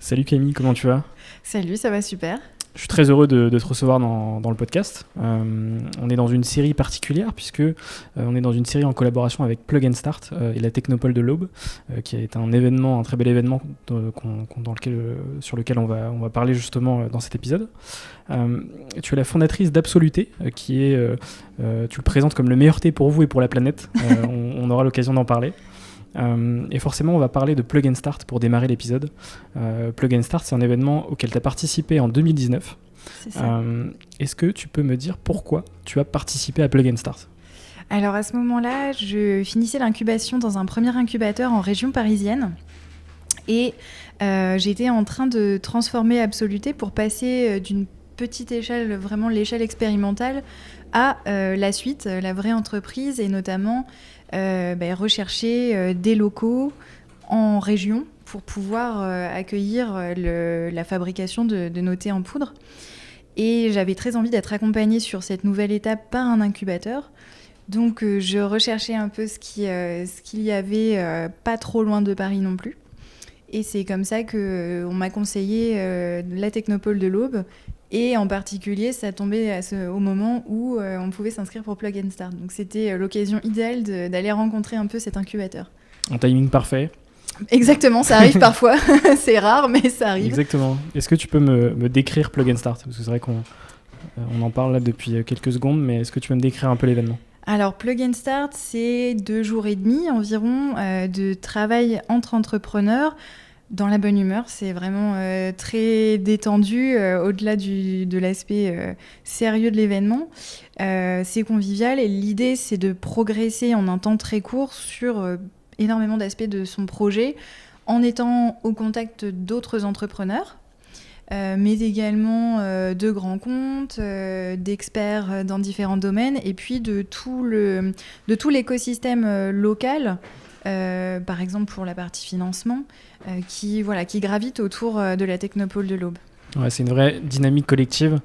Salut Camille, comment tu vas? Salut, ça va super. Je suis très heureux de te recevoir dans le podcast. On est dans une série particulière puisque on est dans une série en collaboration avec Plug and Start et la Technopole de l'Aube, qui est un événement, un très bel événement sur lequel on va parler justement dans cet épisode. Tu es la fondatrice d'Absoluté, qui est, tu le présentes comme le meilleur thé pour vous et pour la planète. On aura l'occasion d'en parler. Et forcément, on va parler de Plug and Start pour démarrer l'épisode. Plug and Start, c'est un événement auquel tu as participé en 2019. C'est ça. Est-ce que tu peux me dire pourquoi tu as participé à Plug and Start ? Alors à ce moment-là, je finissais l'incubation dans un premier incubateur en région parisienne. Et j'étais en train de transformer Absoluté pour passer d'une petite échelle, vraiment l'échelle expérimentale, à la suite, la vraie entreprise, et notamment rechercher des locaux en région pour pouvoir accueillir la fabrication de nos thés en poudre. Et j'avais très envie d'être accompagnée sur cette nouvelle étape par un incubateur. Donc je recherchais un peu ce qu'il y avait pas trop loin de Paris non plus. Et c'est comme ça qu'on m'a conseillé la Technopole de l'Aube. Et en particulier, ça tombait au moment où on pouvait s'inscrire pour Plug and Start. Donc c'était l'occasion idéale d'aller rencontrer un peu cet incubateur. Un timing parfait. Exactement, ça arrive parfois. C'est rare, mais ça arrive. Exactement. Est-ce que tu peux me décrire Plug and Start ? Parce que c'est vrai qu'on en parle là depuis quelques secondes, mais est-ce que tu peux me décrire un peu l'événement ? Alors, Plug and Start, c'est 2 jours et demi environ de travail entre entrepreneurs dans la bonne humeur. C'est vraiment très détendu, au-delà de l'aspect sérieux de l'événement. C'est convivial et l'idée, c'est de progresser en un temps très court sur énormément d'aspects de son projet en étant au contact d'autres entrepreneurs. Mais également de grands comptes, d'experts dans différents domaines, et puis de tout l'écosystème local, par exemple pour la partie financement, qui gravite autour de la Technopole de l'Aube. Ouais, c'est une vraie dynamique collective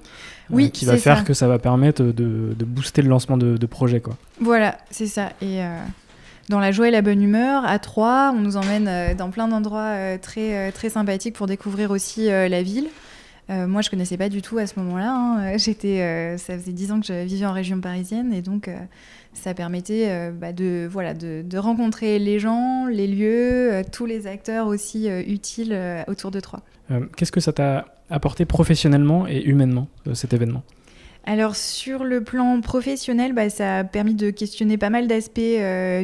qui va c'est faire ça. que ça va permettre de booster le lancement de projets, quoi. Voilà, c'est ça. Et dans la joie et la bonne humeur, à 3, on nous emmène dans plein d'endroits très, très sympathiques pour découvrir aussi la ville. Moi, je ne connaissais pas du tout à ce moment-là. Ça faisait 10 ans que je vivais en région parisienne, et donc ça permettait de rencontrer les gens, les lieux, tous les acteurs aussi utiles autour de Troyes. Qu'est-ce que ça t'a apporté professionnellement et humainement, cet événement ? Alors, sur le plan professionnel, ça a permis de questionner pas mal d'aspects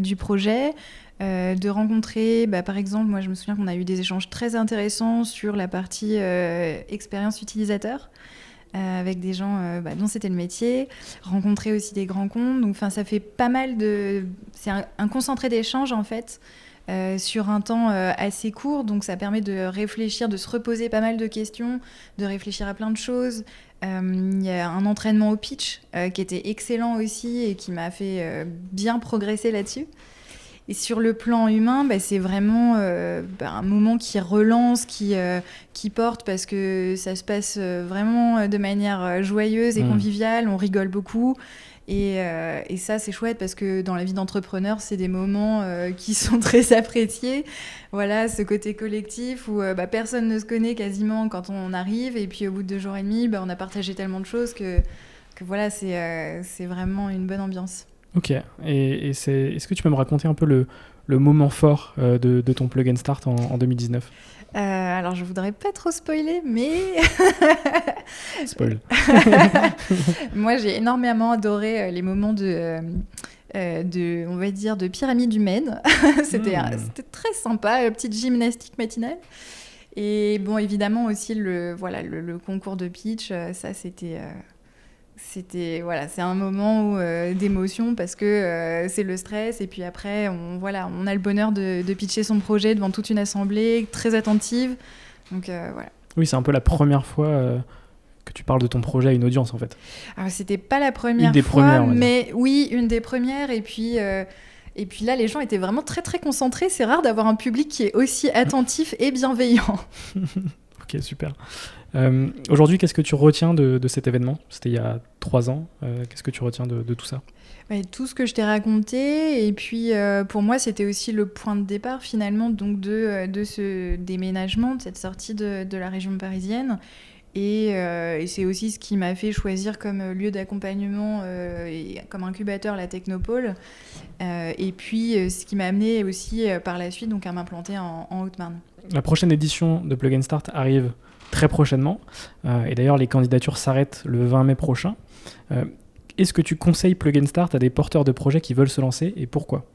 du projet, de rencontrer, par exemple, moi je me souviens qu'on a eu des échanges très intéressants sur la partie expérience utilisateur, avec des gens dont c'était le métier, rencontrer aussi des grands comptes. Donc ça fait pas mal c'est un concentré d'échanges en fait, sur un temps assez court, donc ça permet de réfléchir, de se reposer pas mal de questions, de réfléchir à plein de choses. Il y a un entraînement au pitch qui était excellent aussi et qui m'a fait bien progresser là-dessus. Et sur le plan humain, c'est vraiment un moment qui relance, qui porte, parce que ça se passe vraiment de manière joyeuse et conviviale. On rigole beaucoup. Et ça, c'est chouette parce que dans la vie d'entrepreneur, c'est des moments qui sont très appréciés. Voilà, ce côté collectif où personne ne se connaît quasiment quand on arrive. Et puis au bout de 2 jours et demi, on a partagé tellement de choses que voilà, c'est vraiment une bonne ambiance. Ok, est-ce que tu peux me raconter un peu le moment fort de ton Plug and Start en 2019 ? Alors, je voudrais pas trop spoiler, mais... Spoil. Moi, j'ai énormément adoré les moments on va dire, de pyramide humaine. C'était très sympa, la petite gymnastique matinale. Et bon, évidemment aussi, le concours de pitch, ça, c'est un moment d'émotion parce que c'est le stress, et puis après on a le bonheur de pitcher son projet devant toute une assemblée très attentive, donc voilà. Oui, c'est un peu la première fois que tu parles de ton projet à une audience en fait. Alors c'était pas la première une des fois, premières, mais oui, une des premières, et puis là les gens étaient vraiment très très concentrés. C'est rare d'avoir un public qui est aussi attentif et bienveillant. Ok, super. Aujourd'hui, qu'est-ce que tu retiens de cet événement ? C'était il y a 3 ans. Qu'est-ce que tu retiens de tout ça ? Ouais, tout ce que je t'ai raconté, et puis pour moi c'était aussi le point de départ finalement donc de ce déménagement, de cette sortie de la région parisienne. Et c'est aussi ce qui m'a fait choisir comme lieu d'accompagnement et comme incubateur la Technopole. Et puis ce qui m'a amené aussi par la suite donc, à m'implanter en Haute-Marne. La prochaine édition de Plug and Start arrive très prochainement. Et d'ailleurs, les candidatures s'arrêtent le 20 mai prochain. Est-ce que tu conseilles Plug and Start à des porteurs de projets qui veulent se lancer et pourquoi ?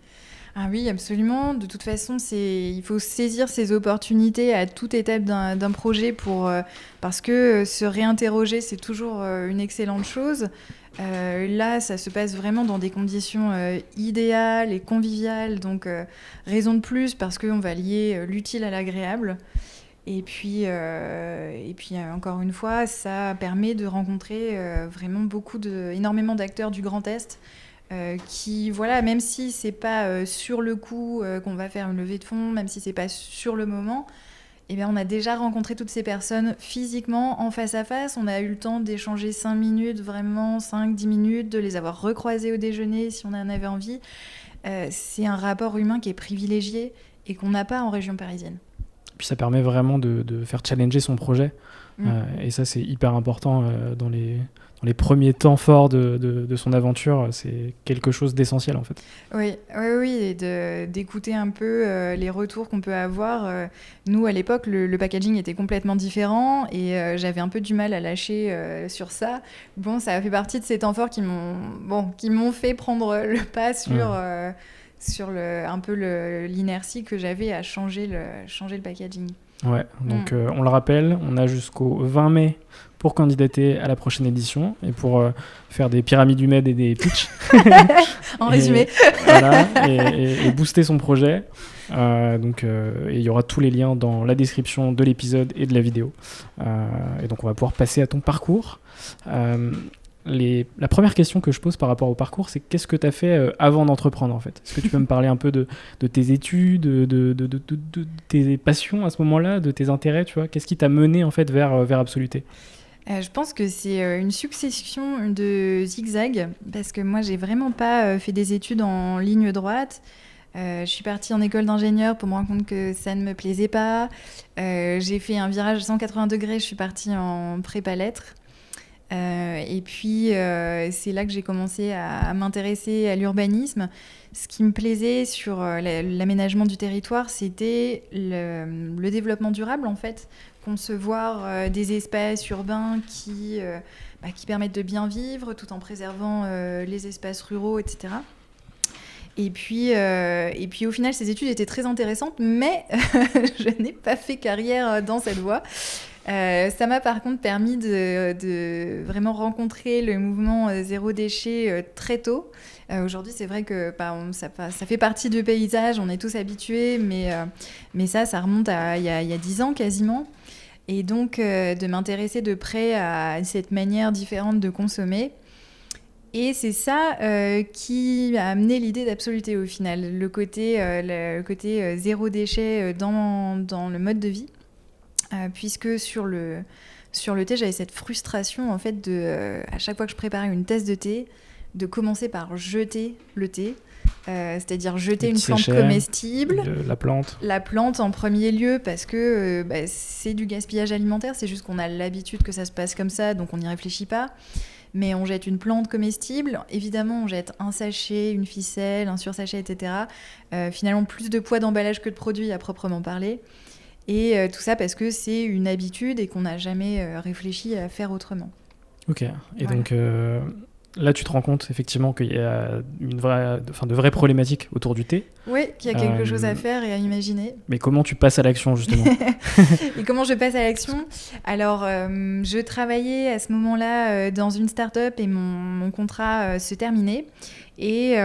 Ah oui, absolument. De toute façon, il faut saisir ces opportunités à toute étape d'un projet parce que se réinterroger, c'est toujours une excellente chose. Là, ça se passe vraiment dans des conditions idéales et conviviales. Donc, raison de plus parce qu'on va lier l'utile à l'agréable. Et puis encore une fois, ça permet de rencontrer vraiment énormément d'acteurs du Grand Est qui, voilà, même si c'est pas sur le coup qu'on va faire une levée de fonds, même si c'est pas sur le moment, eh bien, on a déjà rencontré toutes ces personnes physiquement, en face à face. On a eu le temps d'échanger 5 minutes, vraiment 5-10 minutes, de les avoir recroisés au déjeuner si on en avait envie. C'est un rapport humain qui est privilégié et qu'on n'a pas en région parisienne. Puis ça permet vraiment de faire challenger son projet. Et ça, c'est hyper important dans les premiers temps forts de son aventure. C'est quelque chose d'essentiel, en fait. Oui, et d'écouter un peu les retours qu'on peut avoir. Nous, à l'époque, le packaging était complètement différent et j'avais un peu du mal à lâcher sur ça. Bon, ça a fait partie de ces temps forts qui m'ont fait prendre le pas sur un peu l'inertie que j'avais à changer le packaging. Ouais, donc on le rappelle, on a jusqu'au 20 mai pour candidater à la prochaine édition et pour faire des pyramides humaines et des pitchs. En résumé. Voilà, et booster son projet. Donc il y aura tous les liens dans la description de l'épisode et de la vidéo. Et donc on va pouvoir passer à ton parcours. La première question que je pose par rapport au parcours, c'est qu'est-ce que tu as fait avant d'entreprendre en fait ? Est-ce que tu peux me parler un peu de tes études, de tes passions à ce moment-là, de tes intérêts, tu vois ? Qu'est-ce qui t'a mené en fait vers Absoluté ? Je pense que c'est une succession de zigzags parce que moi j'ai vraiment pas fait des études en ligne droite. Je suis partie en école d'ingénieur pour me rendre compte que ça ne me plaisait pas. J'ai fait un virage 180 degrés, je suis partie en prépa lettres. Et puis c'est là que j'ai commencé à m'intéresser à l'urbanisme. Ce qui me plaisait sur l'aménagement du territoire, c'était le développement durable en fait, concevoir des espaces urbains qui permettent de bien vivre tout en préservant les espaces ruraux, etc. Et puis au final, ces études étaient très intéressantes, mais je n'ai pas fait carrière dans cette voie. Ça m'a par contre permis de vraiment rencontrer le mouvement zéro déchet très tôt. Aujourd'hui, c'est vrai que ça fait partie du paysage, on est tous habitués, mais ça remonte à il y a 10 ans quasiment. Et donc, de m'intéresser de près à cette manière différente de consommer. Et c'est ça qui a amené l'idée d'Absoluté au final, le côté zéro déchet dans le mode de vie. Puisque sur le thé, j'avais cette frustration en fait à chaque fois que je préparais une tasse de thé, de commencer par jeter le thé, c'est-à-dire jeter une plante comestible. La plante en premier lieu parce que c'est du gaspillage alimentaire, c'est juste qu'on a l'habitude que ça se passe comme ça, donc on n'y réfléchit pas. Mais on jette une plante comestible, évidemment on jette un sachet, une ficelle, un sursachet, etc. Finalement plus de poids d'emballage que de produit à proprement parler. Et tout ça parce que c'est une habitude et qu'on n'a jamais réfléchi à faire autrement. Ok, et voilà. Donc là tu te rends compte effectivement qu'il y a de vraies problématiques autour du thé. Oui, qu'il y a quelque chose à faire et à imaginer. Mais comment tu passes à l'action justement ? Et comment je passe à l'action ? Alors, je travaillais à ce moment-là dans une start-up et mon contrat se terminait. Et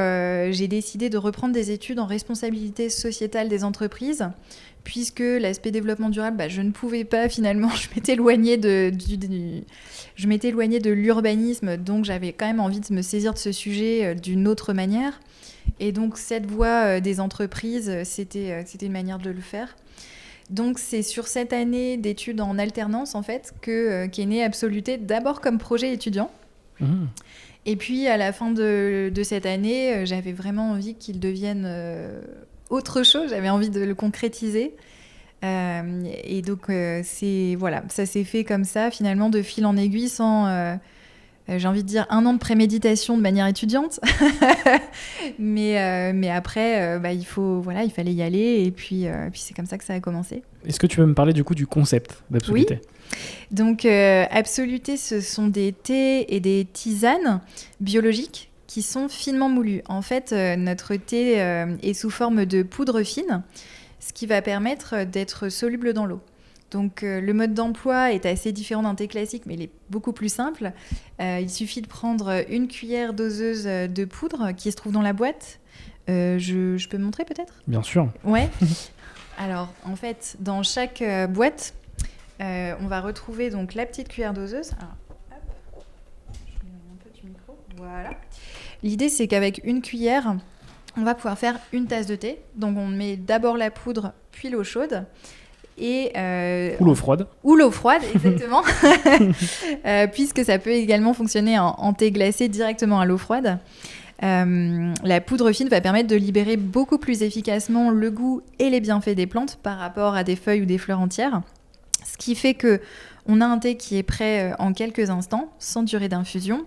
j'ai décidé de reprendre des études en responsabilité sociétale des entreprises. Puisque l'aspect développement durable, je ne pouvais pas finalement, je m'étais éloignée de l'urbanisme, donc j'avais quand même envie de me saisir de ce sujet d'une autre manière. Et donc cette voie des entreprises, c'était une manière de le faire. Donc c'est sur cette année d'études en alternance en fait qu'est née Absoluté, d'abord comme projet étudiant. Et puis à la fin de cette année, j'avais vraiment envie qu'il devienne autre chose, j'avais envie de le concrétiser. Et donc ça s'est fait comme ça finalement de fil en aiguille sans... j'ai envie de dire 1 an de préméditation de manière étudiante. mais après, il fallait y aller. Et puis c'est comme ça que ça a commencé. Est-ce que tu veux me parler du coup du concept d'Absoluté ? Oui. Donc, Absoluté, ce sont des thés et des tisanes biologiques qui sont finement moulus. En fait, notre thé est sous forme de poudre fine, ce qui va permettre d'être soluble dans l'eau. Donc le mode d'emploi est assez différent d'un thé classique, mais il est beaucoup plus simple. Il suffit de prendre une cuillère doseuse de poudre qui se trouve dans la boîte. Je peux montrer peut-être ? Bien sûr. Ouais. Alors en fait, dans chaque boîte, on va retrouver donc la petite cuillère doseuse. Alors, hop, je mets un peu du micro. Voilà. L'idée, c'est qu'avec une cuillère, on va pouvoir faire une tasse de thé. Donc on met d'abord la poudre, puis l'eau chaude. Ou l'eau froide. Ou l'eau froide, exactement. Puisque ça peut également fonctionner en thé glacé directement à l'eau froide. La poudre fine va permettre de libérer beaucoup plus efficacement le goût et les bienfaits des plantes par rapport à des feuilles ou des fleurs entières. Ce qui fait qu'on a un thé qui est prêt en quelques instants, sans durée d'infusion,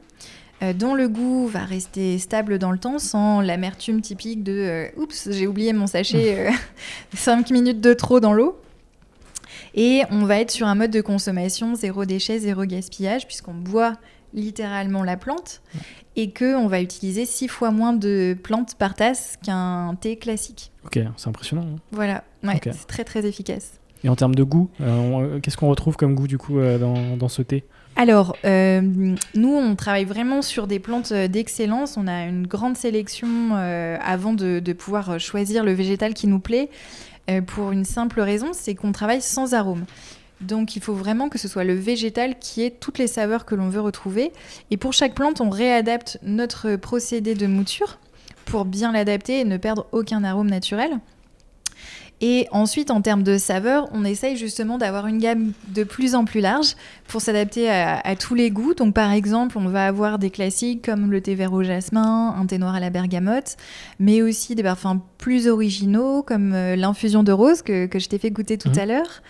dont le goût va rester stable dans le temps, sans l'amertume typique de « Oups, j'ai oublié mon sachet 5 minutes de trop dans l'eau ». Et on va être sur un mode de consommation 0 déchet, 0 gaspillage, puisqu'on boit littéralement la plante et qu'on va utiliser 6 fois moins de plantes par tasse qu'un thé classique. Ok, c'est impressionnant. Hein. Voilà, ouais, Okay. C'est très très efficace. Et en termes de goût, qu'est-ce qu'on retrouve comme goût du coup dans ce thé ? Alors, nous, on travaille vraiment sur des plantes d'excellence. On a une grande sélection avant de pouvoir choisir le végétal qui nous plaît. Pour une simple raison, c'est qu'on travaille sans arôme. Donc il faut vraiment que ce soit le végétal qui ait toutes les saveurs que l'on veut retrouver. Et pour chaque plante, on réadapte notre procédé de mouture pour bien l'adapter et ne perdre aucun arôme naturel. Et ensuite, en termes de saveurs, on essaye justement d'avoir une gamme de plus en plus large pour s'adapter à tous les goûts. Donc par exemple, on va avoir des classiques comme le thé vert au jasmin, un thé noir à la bergamote, mais aussi des parfums plus originaux comme l'infusion de rose que je t'ai fait goûter tout à l'heure.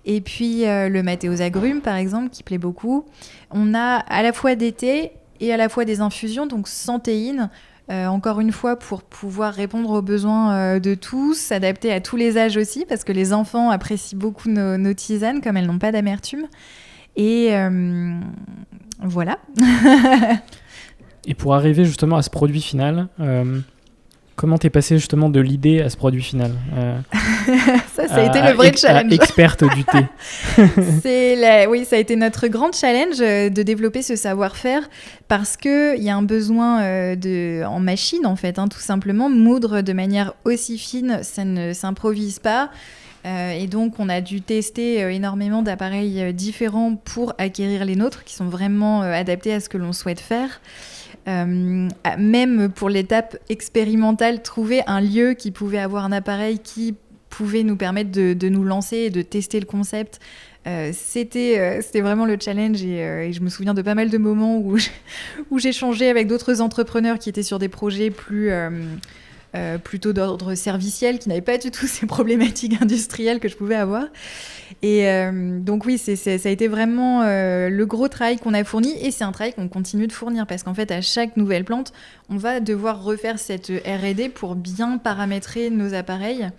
Et puis le maté aux agrumes, par exemple, qui plaît beaucoup. On a à la fois des thés et à la fois des infusions, donc sans théine. Encore une fois, pour pouvoir répondre aux besoins de tous, s'adapter à tous les âges aussi, parce que les enfants apprécient beaucoup nos tisanes, comme elles n'ont pas d'amertume. Et voilà. Et pour arriver justement à ce produit final, comment t'es passée justement de l'idée à ce produit final Ça a été le vrai challenge. Experte du thé. Oui, ça a été notre grand challenge de développer ce savoir-faire parce qu'il y a un besoin en machine, en fait, tout simplement. Moudre de manière aussi fine, ça ne s'improvise pas. Et donc, on a dû tester énormément d'appareils différents pour acquérir les nôtres qui sont vraiment adaptés à ce que l'on souhaite faire. Même pour l'étape expérimentale, trouver un lieu qui pouvait avoir un appareil qui pouvait nous permettre de nous lancer et de tester le concept. C'était vraiment le challenge et je me souviens de pas mal de moments où j'ai échangé avec d'autres entrepreneurs qui étaient sur des projets plutôt d'ordre serviciel, qui n'avaient pas du tout ces problématiques industrielles que je pouvais avoir. Et donc oui, ça a été vraiment le gros travail qu'on a fourni et c'est un travail qu'on continue de fournir parce qu'en fait, à chaque nouvelle plante, on va devoir refaire cette R&D pour bien paramétrer nos appareils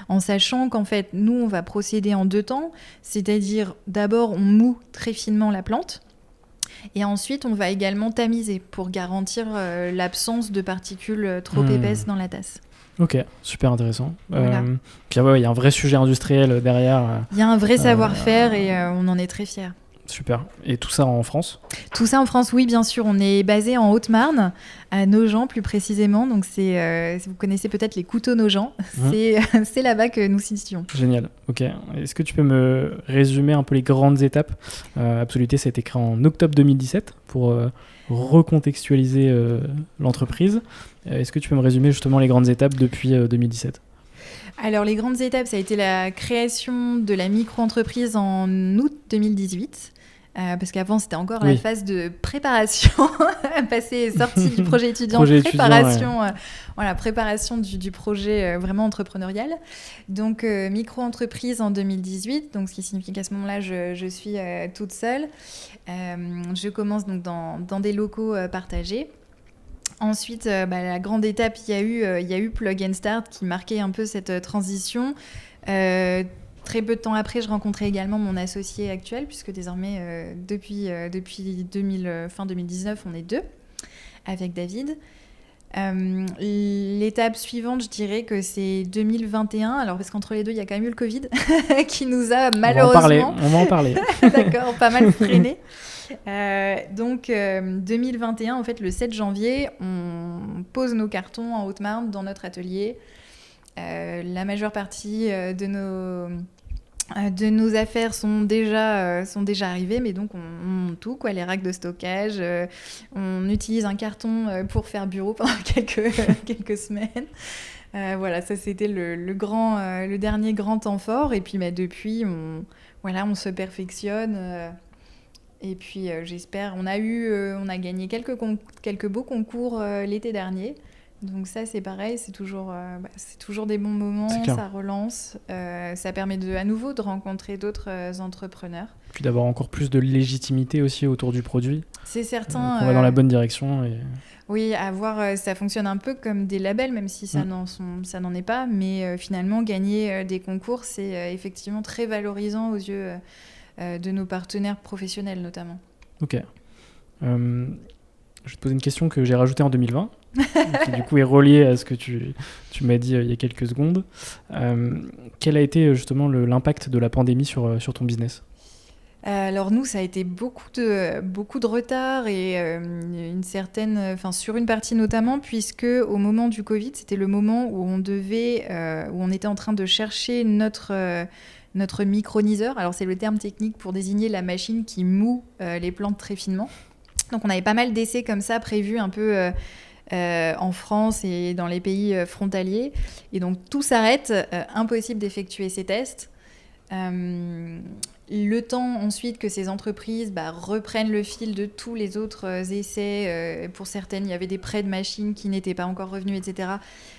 en sachant qu'en fait, nous, on va procéder en 2 temps, c'est-à-dire d'abord, on moud très finement la plante. Et ensuite, on va également tamiser pour garantir l'absence de particules trop épaisses dans la tasse. Ok, super intéressant. Voilà. Puis il y a un vrai sujet industriel derrière. Il y a un vrai savoir-faire et on en est très fiers. Super. Et tout ça en France ? Tout ça en France, oui, bien sûr. On est basé en Haute-Marne, à Nogent plus précisément. Donc, si vous connaissez peut-être les couteaux Nogent, c'est là-bas que nous situons. Génial. Ok. Est-ce que tu peux me résumer un peu les grandes étapes ? Absoluté, ça a été créé en octobre 2017 pour recontextualiser l'entreprise. Est-ce que tu peux me résumer justement les grandes étapes depuis 2017 ? Alors, les grandes étapes, ça a été la création de la micro-entreprise en août 2018. Parce qu'avant, c'était encore la phase de préparation, passé et sortie du projet étudiant, préparation, préparation du projet vraiment entrepreneurial. Donc, micro-entreprise en 2018, donc, ce qui signifie qu'à ce moment-là, je suis toute seule. Je commence donc dans des locaux partagés. Ensuite, la grande étape, il y a eu Plug & Start qui marquait un peu cette transition. Très peu de temps après, je rencontrais également mon associé actuel, puisque désormais, depuis fin 2019, on est deux, avec David. L'étape suivante, je dirais que c'est 2021. Alors, parce qu'entre les deux, il y a quand même eu le Covid qui nous a malheureusement... On va en parler. D'accord, pas mal freiné. Donc, 2021, en fait, le 7 janvier, on pose nos cartons en Haute-Marne dans notre atelier. La majeure partie de nos affaires sont déjà arrivées, mais donc on monte tout, quoi, les racks de stockage. On utilise un carton pour faire bureau pendant quelques semaines. Voilà, ça c'était le dernier grand temps fort. Et puis depuis, on se perfectionne. Et puis j'espère, on a gagné quelques beaux concours l'été dernier. Donc ça c'est pareil, c'est toujours des bons moments, ça relance, ça permet à nouveau de rencontrer d'autres entrepreneurs. Puis d'avoir encore plus de légitimité aussi autour du produit. C'est certain. On va dans la bonne direction. Oui, ça fonctionne un peu comme des labels, même si ça n'en est pas, mais finalement gagner des concours, c'est effectivement très valorisant aux yeux de nos partenaires professionnels notamment. Ok. Je vais te poser une question que j'ai rajoutée en 2020, qui du coup est reliée à ce que tu m'as dit il y a quelques secondes. Quel a été justement l'impact de la pandémie sur ton business ? Alors nous, ça a été beaucoup de retard et sur une partie notamment, puisque au moment du Covid, c'était le moment où on était en train de chercher notre microniseur. Alors c'est le terme technique pour désigner la machine qui moue les plantes très finement. Donc on avait pas mal d'essais comme ça prévus un peu en France et dans les pays frontaliers. Et donc tout s'arrête, impossible d'effectuer ces tests. Le temps ensuite que ces entreprises reprennent le fil de tous les autres essais. Pour certaines, il y avait des prêts de machines qui n'étaient pas encore revenus, etc.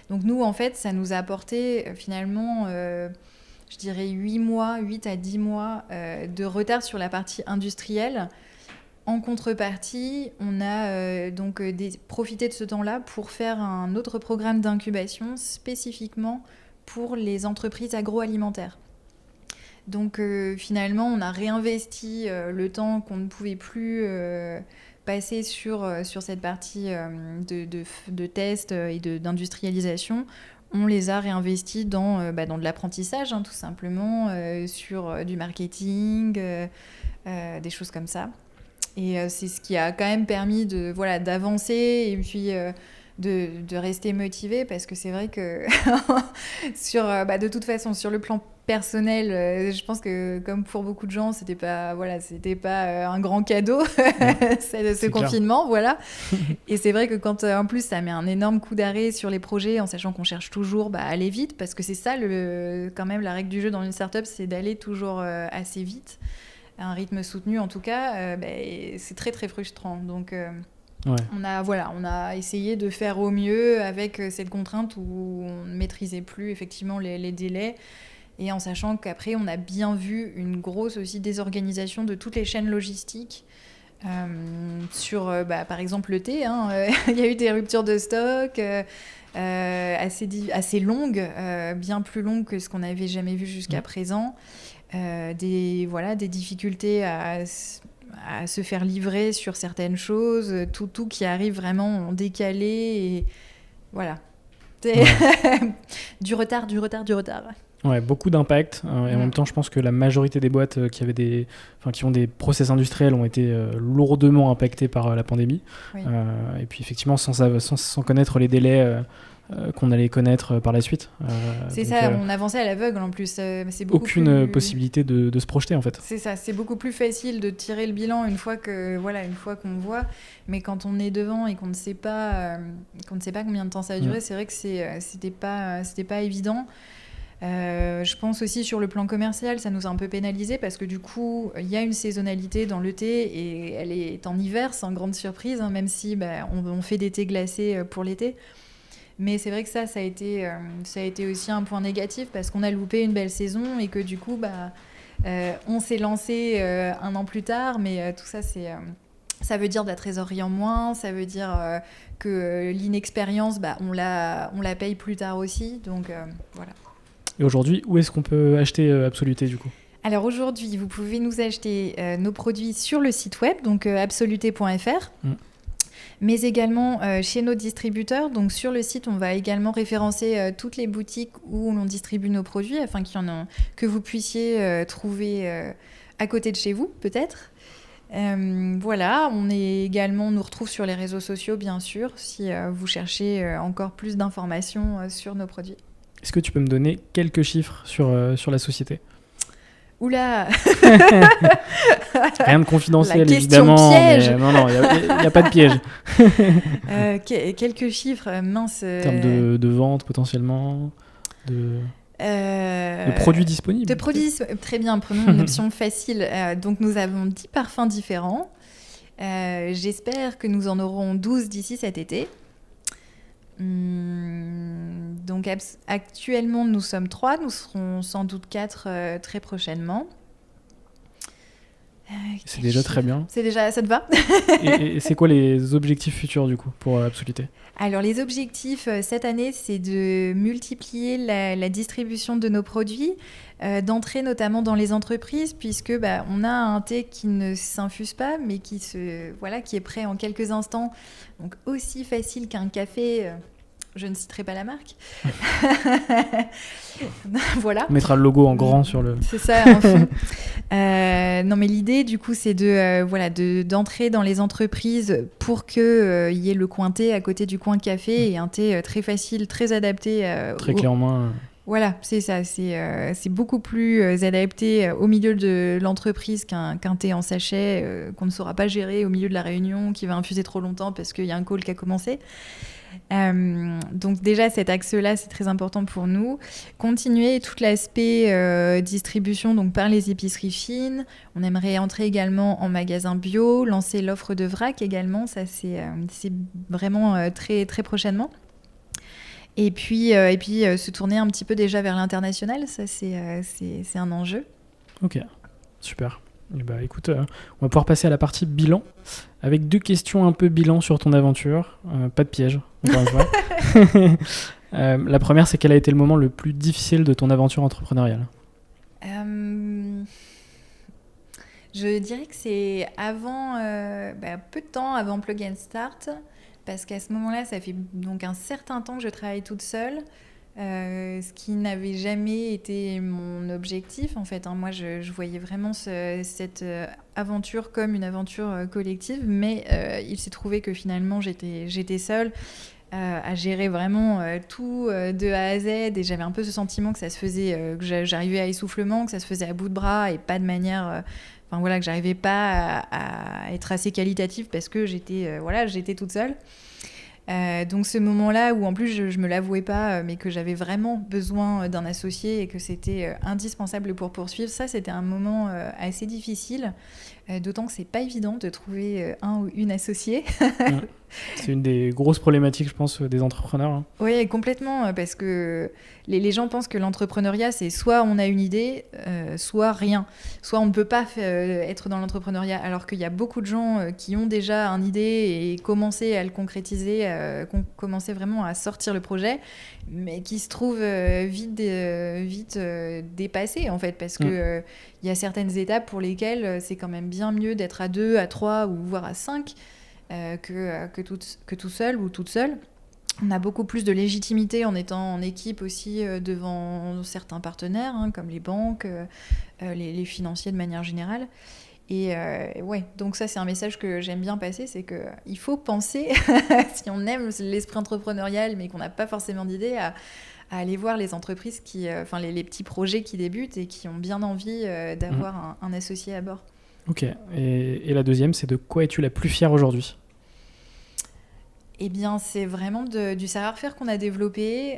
Donc nous, en fait, ça nous a apporté finalement... je dirais 8 à 10 mois de retard sur la partie industrielle. En contrepartie, on a profité de ce temps-là pour faire un autre programme d'incubation spécifiquement pour les entreprises agroalimentaires. Donc finalement, on a réinvesti le temps qu'on ne pouvait plus passer sur cette partie de test et d'industrialisation. On les a réinvestis dans de l'apprentissage, tout simplement, sur du marketing, des choses comme ça. Et c'est ce qui a quand même permis d'avancer et puis de rester motivé, parce que c'est vrai que de toute façon, sur le plan personnel, je pense que comme pour beaucoup de gens, c'était pas un grand cadeau ce confinement, voilà. Et c'est vrai que quand en plus ça met un énorme coup d'arrêt sur les projets, en sachant qu'on cherche toujours à aller vite, parce que c'est ça quand même la règle du jeu dans une startup, c'est d'aller toujours assez vite, à un rythme soutenu en tout cas. C'est très très frustrant. Donc on a essayé de faire au mieux avec cette contrainte où on ne maîtrisait plus effectivement les délais. Et en sachant qu'après, on a bien vu une grosse aussi désorganisation de toutes les chaînes logistiques sur, par exemple, le thé. Il y a eu des ruptures de stock assez longues, bien plus longues que ce qu'on n'avait jamais vu jusqu'à présent. Des difficultés à se faire livrer sur certaines choses, tout qui arrive vraiment en décalé. Et voilà. Du retard. Ouais, beaucoup d'impact. Et en même temps, je pense que la majorité des boîtes qui ont des process industriels ont été lourdement impactées par la pandémie. Oui. Et puis effectivement, sans connaître les délais qu'on allait connaître par la suite. C'est ça, on avançait à l'aveugle en plus. C'est aucune possibilité de se projeter en fait. C'est ça, c'est beaucoup plus facile de tirer le bilan une fois qu'on voit. Mais quand on est devant et qu'on ne sait pas combien de temps ça va durer, c'est vrai que c'était pas évident. Je pense aussi sur le plan commercial, ça nous a un peu pénalisé parce que du coup, il y a une saisonnalité dans le thé et elle est en hiver, sans grande surprise, hein, même si on fait des thés glacés pour l'été. Mais c'est vrai que ça a été aussi un point négatif parce qu'on a loupé une belle saison et que du coup, on s'est lancé un an plus tard. Mais tout ça, ça veut dire de la trésorerie en moins, ça veut dire que l'inexpérience, on la paye plus tard aussi. Donc voilà. Et aujourd'hui, où est-ce qu'on peut acheter Absoluté du coup ? Alors aujourd'hui, vous pouvez nous acheter nos produits sur le site web, donc absoluté.fr. Mais également chez nos distributeurs. Donc sur le site, on va également référencer toutes les boutiques où l'on distribue nos produits afin que vous puissiez trouver à côté de chez vous, peut-être. Voilà, on nous retrouve sur les réseaux sociaux, bien sûr, si vous cherchez encore plus d'informations sur nos produits. Est-ce que tu peux me donner quelques chiffres sur la société ? Oula. Rien de confidentiel, la question évidemment. Piège. Mais non, il n'y a pas de piège. Quelques chiffres, mince. En termes de vente, potentiellement, de produits disponibles. De produits, très bien, prenons une option facile. Donc, nous avons 10 parfums différents. J'espère que nous en aurons 12 d'ici cet été. Donc actuellement nous sommes 3, nous serons sans doute 4 très prochainement. C'est déjà très bien. Ça te va ? Et c'est quoi les objectifs futurs du coup pour Absoluté ? Alors les objectifs cette année, c'est de multiplier la distribution de nos produits, d'entrer notamment dans les entreprises, puisque on a un thé qui ne s'infuse pas, mais qui est prêt en quelques instants, donc aussi facile qu'un café. Je ne citerai pas la marque. Voilà. On mettra le logo en grand sur le... C'est ça, en fond. Non, mais l'idée, du coup, c'est d'entrer dans les entreprises pour qu'il y ait le coin thé à côté du coin café et un thé très facile, très adapté. Très clé en main. Voilà, c'est ça. C'est beaucoup plus adapté au milieu de l'entreprise qu'un thé en sachet qu'on ne saura pas gérer au milieu de la réunion, qui va infuser trop longtemps parce qu'il y a un call qui a commencé. Donc déjà cet axe-là c'est très important pour nous. Continuer tout l'aspect distribution donc par les épiceries fines. On aimerait entrer également en magasin bio, lancer l'offre de vrac également, ça c'est vraiment très, très prochainement. Et puis se tourner un petit peu déjà vers l'international, ça c'est un enjeu. Ok, super. Et écoute, on va pouvoir passer à la partie bilan, avec 2 questions un peu bilan sur ton aventure. Pas de piège, encore une fois. La première, c'est quel a été le moment le plus difficile de ton aventure entrepreneuriale ? Je dirais que c'est peu de temps avant Plug & Start, parce qu'à ce moment-là, ça fait donc un certain temps que je travaille toute seule. Ce qui n'avait jamais été mon objectif en fait. Moi, je voyais vraiment cette aventure comme une aventure collective, mais il s'est trouvé que finalement j'étais seule à gérer vraiment tout de A à Z, et j'avais un peu ce sentiment que ça se faisait, que j'arrivais à essoufflement, que ça se faisait à bout de bras et pas de manière... que j'arrivais pas à être assez qualitative parce que j'étais toute seule. Donc ce moment-là où en plus je me l'avouais pas, mais que j'avais vraiment besoin d'un associé et que c'était indispensable pour poursuivre, ça c'était un moment assez difficile, d'autant que c'est pas évident de trouver un ou une associée. C'est une des grosses problématiques, je pense, des entrepreneurs. Hein. Oui, complètement, parce que les gens pensent que l'entrepreneuriat, c'est soit on a une idée, soit rien. Soit on ne peut pas être dans l'entrepreneuriat, alors qu'il y a beaucoup de gens qui ont déjà une idée et commencé à le concrétiser, commencé vraiment à sortir le projet, mais qui se trouvent vite dépassés, en fait, parce que y a certaines étapes pour lesquelles c'est quand même bien mieux d'être à 2, à 3 ou voire à 5 que tout seul ou toute seule. On a beaucoup plus de légitimité en étant en équipe aussi devant certains partenaires, comme les banques, les financiers de manière générale. Et donc ça c'est un message que j'aime bien passer, c'est qu'il faut penser, si on aime l'esprit entrepreneurial mais qu'on n'a pas forcément d'idée, à aller voir les entreprises, les petits projets qui débutent et qui ont bien envie d'avoir un associé à bord. Ok, et la deuxième, c'est de quoi es-tu la plus fière aujourd'hui ? Eh bien, c'est vraiment du savoir-faire qu'on a développé,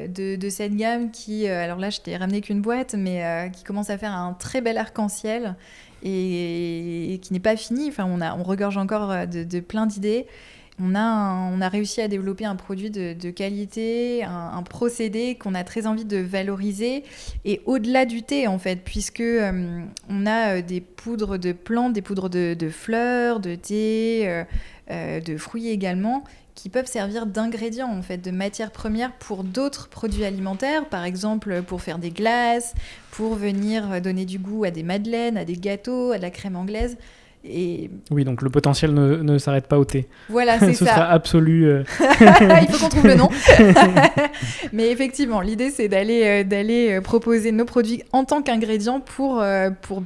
de cette gamme qui, alors là, je t'ai ramené qu'une boîte, mais qui commence à faire un très bel arc-en-ciel et qui n'est pas fini. Enfin, on regorge encore de plein d'idées. On a réussi à développer un produit de qualité, un procédé qu'on a très envie de valoriser. Et au-delà du thé, en fait, puisque on a des poudres de plantes, des poudres de fleurs, de thé, de fruits également, qui peuvent servir d'ingrédients, en fait, de matières premières pour d'autres produits alimentaires, par exemple pour faire des glaces, pour venir donner du goût à des madeleines, à des gâteaux, à de la crème anglaise. Et Oui, donc le potentiel ne s'arrête pas au thé. voilà, c'est Ce ça. sera absolu. Il faut qu'on trouve le nom. Mais effectivement, l'idée, c'est d'aller proposer nos produits en tant qu'ingrédients pour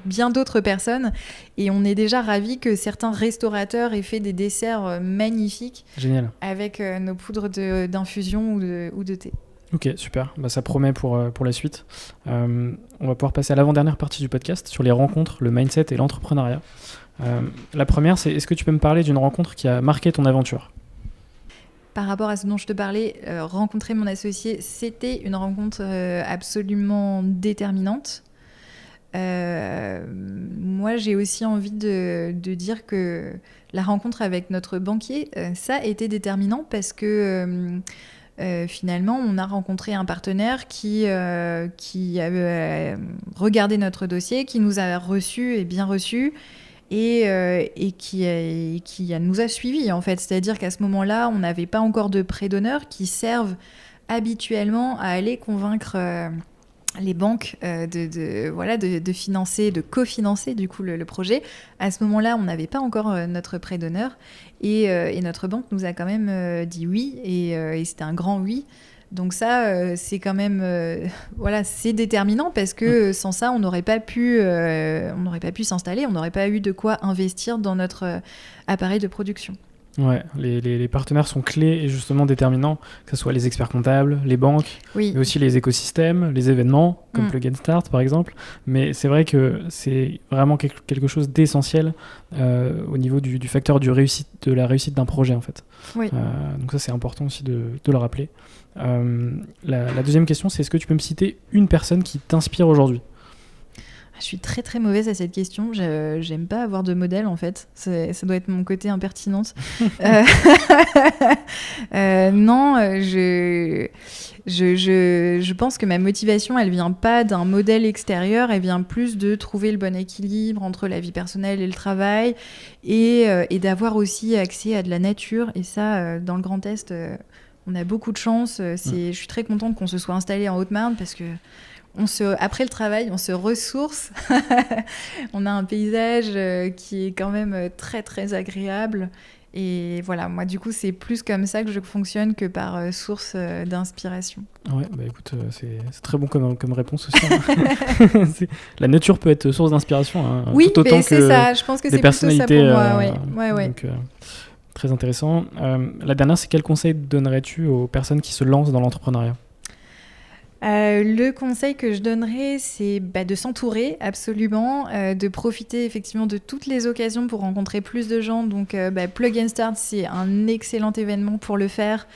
bien d'autres personnes. Et on est déjà ravis que certains restaurateurs aient fait des desserts magnifiques Génial. avec nos poudres d'infusion ou de thé. Ok, super. Bah, ça promet pour la suite. On va pouvoir passer à l'avant-dernière partie du podcast sur les rencontres, le mindset et l'entrepreneuriat. La première, c'est est-ce que tu peux me parler d'une rencontre qui a marqué ton aventure ? Par rapport à ce dont je te parlais, rencontrer mon associé, c'était une rencontre absolument déterminante. Moi, j'ai aussi envie de dire que la rencontre avec notre banquier, ça a été déterminant parce que finalement, on a rencontré un partenaire qui avait regardé notre dossier, qui nous a reçus et bien reçus. Et qui nous a suivis, en fait. C'est-à-dire qu'à ce moment-là, on n'avait pas encore de prêts d'honneur qui servent habituellement à aller convaincre les banques de financer, de cofinancer du coup le projet. À ce moment-là, on n'avait pas encore notre prêt d'honneur et notre banque nous a quand même dit oui et c'était un grand oui. Donc ça, c'est quand même, c'est déterminant parce que sans ça, on n'aurait pas pu s'installer, on n'aurait pas eu de quoi investir dans notre appareil de production. Ouais, les partenaires sont clés et justement déterminants, que ce soit les experts comptables, les banques, Oui. mais aussi les écosystèmes, les événements, comme Plug and Start par exemple. Mais c'est vrai que c'est vraiment quelque chose d'essentiel au niveau du facteur de la réussite d'un projet en fait. Oui. Donc ça c'est important aussi de le rappeler. La deuxième question, c'est est-ce que tu peux me citer une personne qui t'inspire aujourd'hui ? Je suis très très mauvaise à cette question. J'aime pas avoir de modèle en fait. Ça doit être mon côté impertinente. Non, je pense que ma motivation, elle vient pas d'un modèle extérieur. Elle vient plus de trouver le bon équilibre entre la vie personnelle et le travail et d'avoir aussi accès à de la nature. Et ça, dans le Grand Est, on a beaucoup de chance. Je suis très contente qu'on se soit installé en Haute-Marne parce que après le travail, on se ressource. On a un paysage qui est quand même très, très agréable. Et voilà, moi, du coup, c'est plus comme ça que je fonctionne que par source d'inspiration. Ouais, bah écoute, c'est très bon comme réponse aussi. Hein. La nature peut être source d'inspiration. Hein, oui, tout autant c'est que ça. Je pense que c'est plutôt ça pour moi. Ouais. Donc, très intéressant. La dernière, c'est quel conseil donnerais-tu aux personnes qui se lancent dans l'entrepreneuriat ? Le conseil que je donnerais, c'est de s'entourer absolument, de profiter effectivement de toutes les occasions pour rencontrer plus de gens. Donc Plug and Start, c'est un excellent événement pour le faire.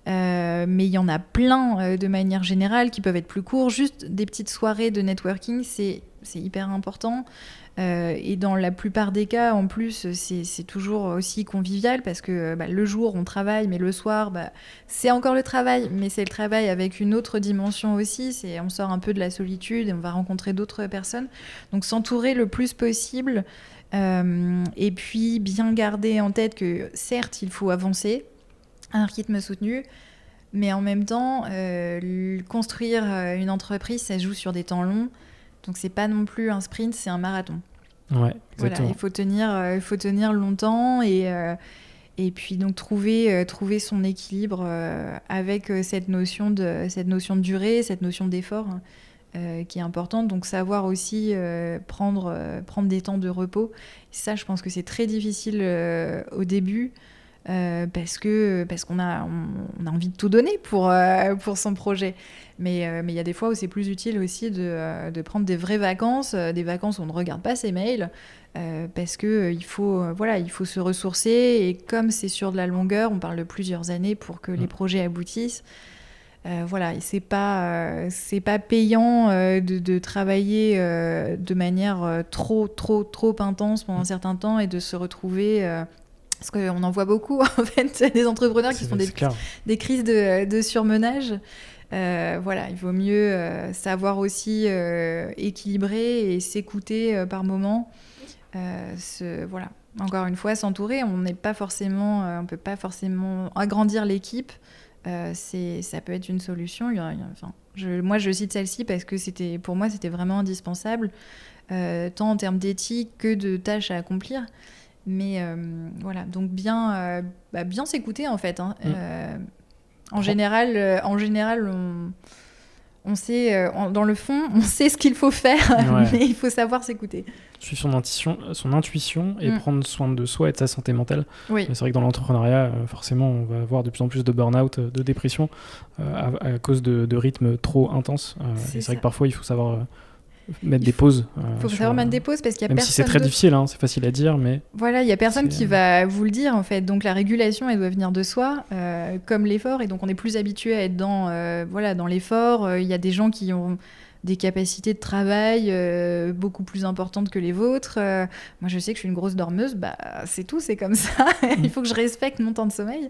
Mais il y en a plein de manière générale qui peuvent être plus courts. Juste des petites soirées de networking, c'est hyper important. Et dans la plupart des cas, en plus, c'est toujours aussi convivial parce que le jour, on travaille, mais le soir, c'est encore le travail, mais c'est le travail avec une autre dimension aussi. On sort un peu de la solitude et on va rencontrer d'autres personnes. Donc s'entourer le plus possible et puis bien garder en tête que certes, il faut avancer à un rythme soutenu, mais en même temps, construire une entreprise, ça se joue sur des temps longs. Donc c'est pas non plus un sprint, c'est un marathon. Ouais, exactement. Voilà, il faut tenir longtemps et puis donc trouver son équilibre avec cette notion de durée, cette notion d'effort qui est importante. Donc savoir aussi prendre des temps de repos. Ça, je pense que c'est très difficile au début. parce qu'on a envie de tout donner pour son projet. Mais il y a des fois où c'est plus utile aussi de prendre des vraies vacances, des vacances où on ne regarde pas ses mails, parce que il faut se ressourcer. Et comme c'est sur de la longueur, on parle de plusieurs années pour que les projets aboutissent. Voilà, et c'est pas payant de travailler de manière trop intense pendant un certain temps et de se retrouver. Parce qu'on en voit beaucoup, en fait, des entrepreneurs qui font des crises de surmenage. Voilà, il vaut mieux savoir aussi équilibrer et s'écouter par moment. Voilà. Encore une fois, s'entourer, on peut pas forcément agrandir l'équipe. Ça peut être une solution. Moi, je cite celle-ci parce que pour moi, c'était vraiment indispensable, tant en termes d'éthique que de tâches à accomplir. Mais voilà, donc bien s'écouter en fait. Hein. En général, on sait, dans le fond, on sait ce qu'il faut faire, mais il faut savoir s'écouter. Suivre son intuition et prendre soin de soi et de sa santé mentale. Oui. C'est vrai que dans l'entrepreneuriat, forcément, on va avoir de plus en plus de burn-out, de dépression, à cause de rythmes trop intenses. C'est vrai que parfois, il faut savoir mettre des pauses. Il faut savoir mettre des pauses parce qu'il y a même personne. Si c'est très difficile, hein, c'est facile à dire, mais. Voilà, il n'y a personne qui va vous le dire en fait. Donc la régulation, elle doit venir de soi, comme l'effort. Et donc on est plus habitué à être dans l'effort. Il y a des gens qui ont des capacités de travail beaucoup plus importantes que les vôtres. Moi, je sais que je suis une grosse dormeuse. C'est tout, c'est comme ça. Il faut que je respecte mon temps de sommeil.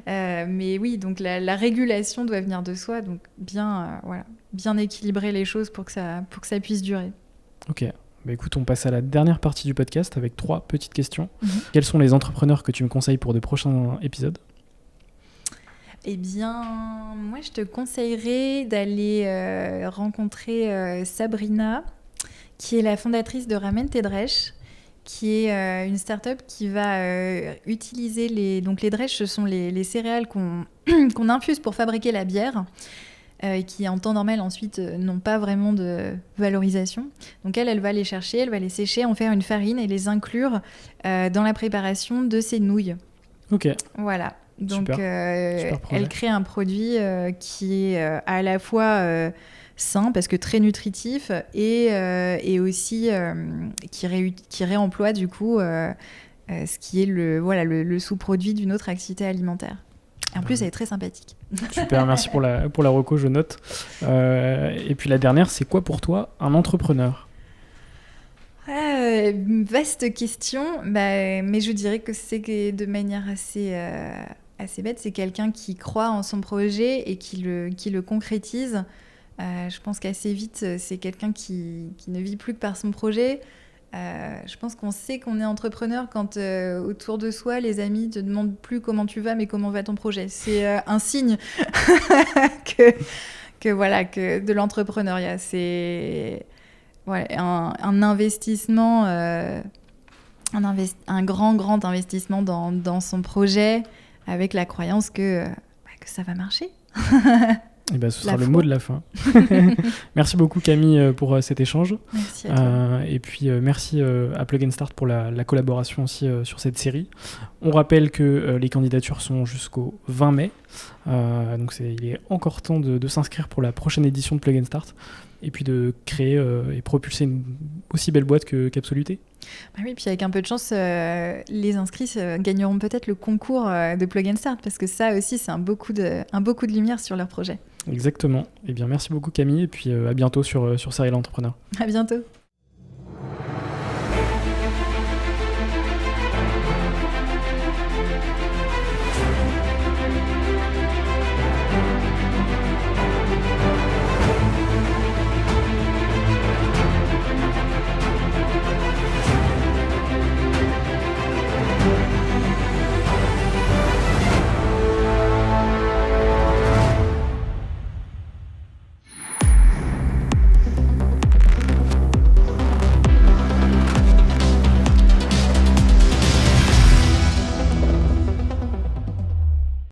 Mais oui, donc la régulation doit venir de soi. Donc bien équilibrer les choses pour que ça puisse durer. Ok. Écoute, on passe à la dernière partie du podcast avec 3 petites questions. Quels sont les entrepreneurs que tu me conseilles pour de prochains épisodes ? Eh bien, moi, je te conseillerais d'aller rencontrer Sabrina, qui est la fondatrice de Ramen Tedresh, qui est une start-up qui va utiliser les dresh, ce sont les céréales qu'on infuse pour fabriquer la bière, qui en temps normal ensuite n'ont pas vraiment de valorisation. Donc elle va les chercher, elle va les sécher, en faire une farine et les inclure dans la préparation de ses nouilles. Ok. Voilà. Donc, Super elle crée un produit qui est à la fois sain, parce que très nutritif, et aussi qui réemploie du coup ce qui est le sous-produit d'une autre activité alimentaire. Et en plus, elle est très sympathique. Super, merci pour la reco, je note. Et puis la dernière, c'est quoi pour toi un entrepreneur ? Vaste question, mais je dirais que c'est de manière assez bête, c'est quelqu'un qui croit en son projet et qui le concrétise. Je pense qu'assez vite, c'est quelqu'un qui ne vit plus que par son projet. Je pense qu'on sait qu'on est entrepreneur quand autour de soi, les amis te demandent plus comment tu vas, mais comment va ton projet. C'est un signe que de l'entrepreneuriat. C'est un investissement, un grand investissement dans son projet, avec la croyance que ça va marcher. Et ce sera le mot de la fin. Merci beaucoup Camille pour cet échange. Merci à toi. Et puis merci à Plug & Start pour la collaboration aussi sur cette série. On rappelle que les candidatures sont jusqu'au 20 mai. Donc il est encore temps de s'inscrire pour la prochaine édition de Plug & Start. Et puis de créer et propulser une aussi belle boîte que Capsoluté. Oui, puis avec un peu de chance, les inscrits gagneront peut-être le concours de Plug & Start, parce que ça aussi, c'est un beau coup de lumière sur leur projet. Exactement. Eh bien, merci beaucoup Camille, et puis à bientôt sur Serial Entrepreneur. À bientôt.